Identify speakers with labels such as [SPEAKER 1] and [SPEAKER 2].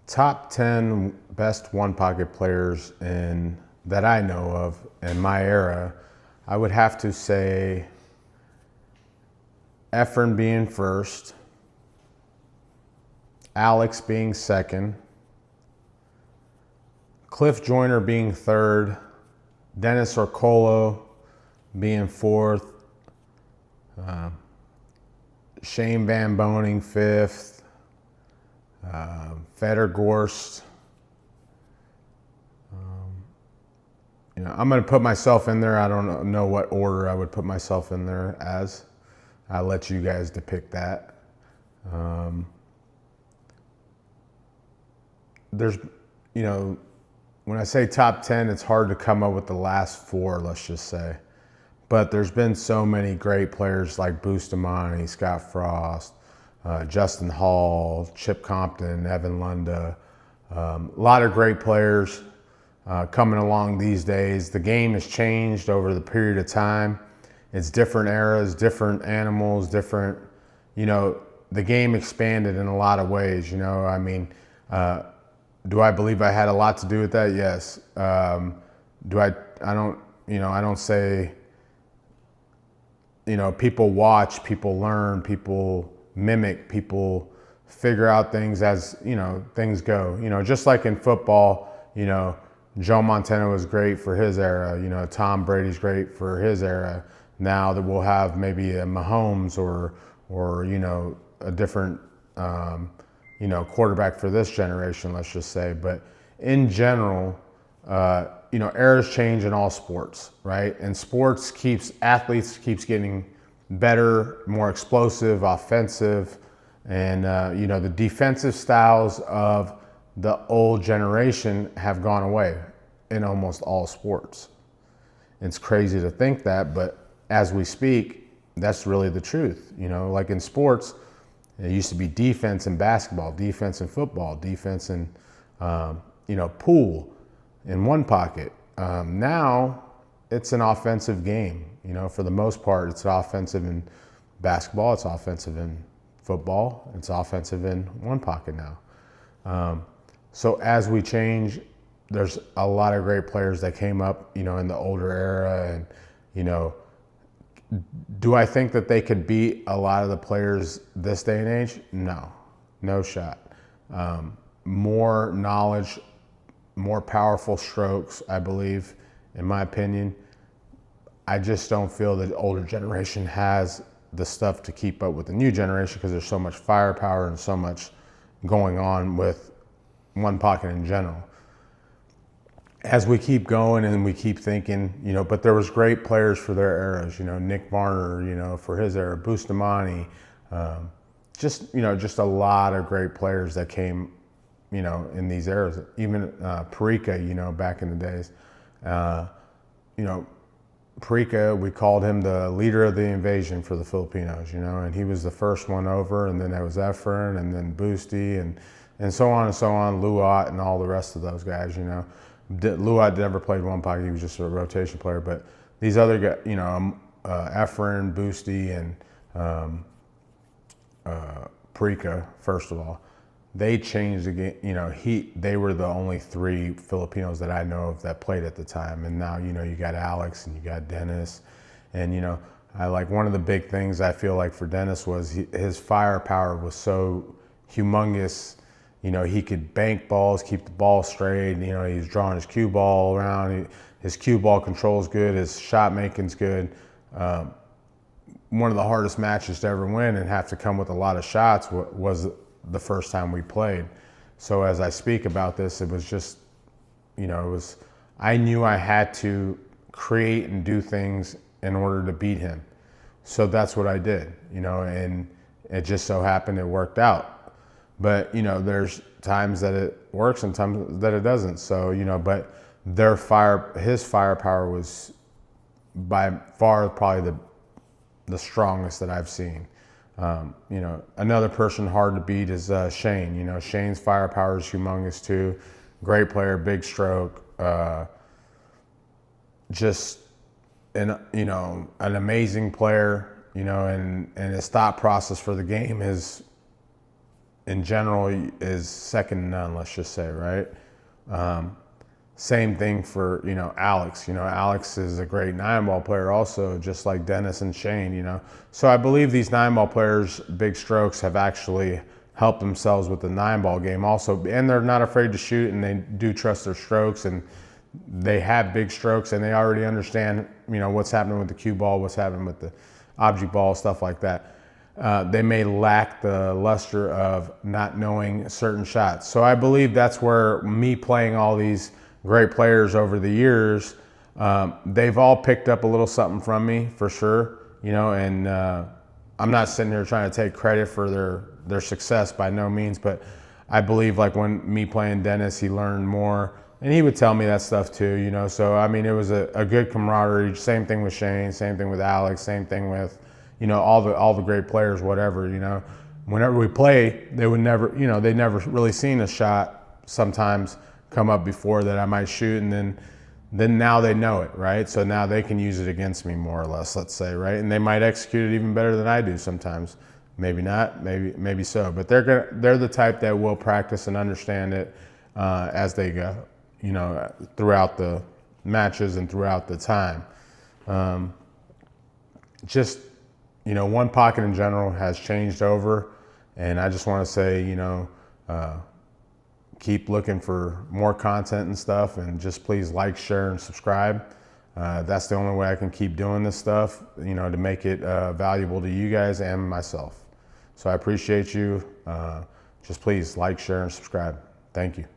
[SPEAKER 1] Top 10 best one pocket players that I know of in my era, I would have to say Efren being first, Alex being second, Cliff Joyner being third, Dennis Orcolo being fourth, Shane Van Boning fifth, Feder Gorst. I'm going to put myself in there. I don't know what order I would put myself in there as. I'll let you guys depict that. There's, when I say top 10, it's hard to come up with the last four, let's just say. But there's been so many great players like Bustamante, Scott Frost, Justin Hall, Chip Compton, Evan Lunda. A lot of great players coming along these days. The game has changed over the period of time. It's different eras, different animals, different, the game expanded in a lot of ways, do I believe I had a lot to do with that? Yes. I don't say, people watch, people learn, people mimic, people figure out things as, things go. Just like in football, Joe Montana was great for his era. Tom Brady's great for his era. Now that we'll have maybe a Mahomes or a different, quarterback for this generation, let's just say. But in general, eras change in all sports, right? And athletes keeps getting better, more explosive, offensive, and the defensive styles of the old generation have gone away in almost all sports. It's crazy to think that, but as we speak, that's really the truth. Like in sports, it used to be defense in basketball, defense in football, defense in, pool, in one pocket. Now it's an offensive game. For the most part, it's offensive in basketball, it's offensive in football, it's offensive in one pocket now. So as we change, there's a lot of great players that came up, in the older era. And, do I think that they could beat a lot of the players this day and age? No shot. More knowledge, more powerful strokes, I believe, in my opinion. I just don't feel that the older generation has the stuff to keep up with the new generation because there's so much firepower and so much going on with one pocket in general. As we keep going and we keep thinking, but there was great players for their eras, Nick Varner, for his era, Bustamante, just a lot of great players that came, in these eras. Even Perica, back in the days, Perica, we called him the leader of the invasion for the Filipinos, and he was the first one over, and then there was Efren, and then Boosty, and so on and so on, Luat, and all the rest of those guys, Luat never played one pocket, he was just a rotation player, but these other guys, Efren, Boosty, and Perica, first of all, they changed the game. They were the only three Filipinos that I know of that played at the time. And now, you got Alex and you got Dennis. And, I like one of the big things I feel like for Dennis was his firepower was so humongous. He could bank balls, keep the ball straight. He's drawing his cue ball around. His cue ball control's good. His shot making's good. One of the hardest matches to ever win and have to come with a lot of shots was the first time we played. So as I speak about this, it was just, I knew I had to create and do things in order to beat him. So that's what I did, and it just so happened it worked out. But, there's times that it works and times that it doesn't. So, but his firepower was by far probably the strongest that I've seen. Another person hard to beat is Shane. Shane's firepower is humongous too. Great player, big stroke. Just an amazing player. And his thought process for the game is in general is second to none, let's just say, right? Same thing for, Alex. Alex is a great 9-ball player also, just like Dennis and Shane. So I believe these 9-ball players, big strokes, have actually helped themselves with the 9-ball game also. And they're not afraid to shoot, and they do trust their strokes, and they have big strokes, and they already understand, what's happening with the cue ball, what's happening with the object ball, stuff like that. They may lack the luster of not knowing certain shots. So I believe that's where me playing all these great players over the years, they've all picked up a little something from me for sure, and I'm not sitting here trying to take credit for their success by no means, but I believe like when me playing Dennis, he learned more, and he would tell me that stuff too, so I mean, it was a good camaraderie. Same thing with Shane, same thing with Alex, same thing with, all the great players, whatever, whenever we play, they would never, they never really seen a shot sometimes come up before that I might shoot, and then now they know it, right? So now they can use it against me more or less, let's say, right? And they might execute it even better than I do sometimes. Maybe not, maybe so, but they're the type that will practice and understand it as they go, throughout the matches and throughout the time. Just, one pocket in general has changed over, and I just want to say, keep looking for more content and stuff, and just please like, share, and subscribe. That's the only way I can keep doing this stuff, to make it valuable to you guys and myself. So I appreciate you. Just please like, share, and subscribe. Thank you.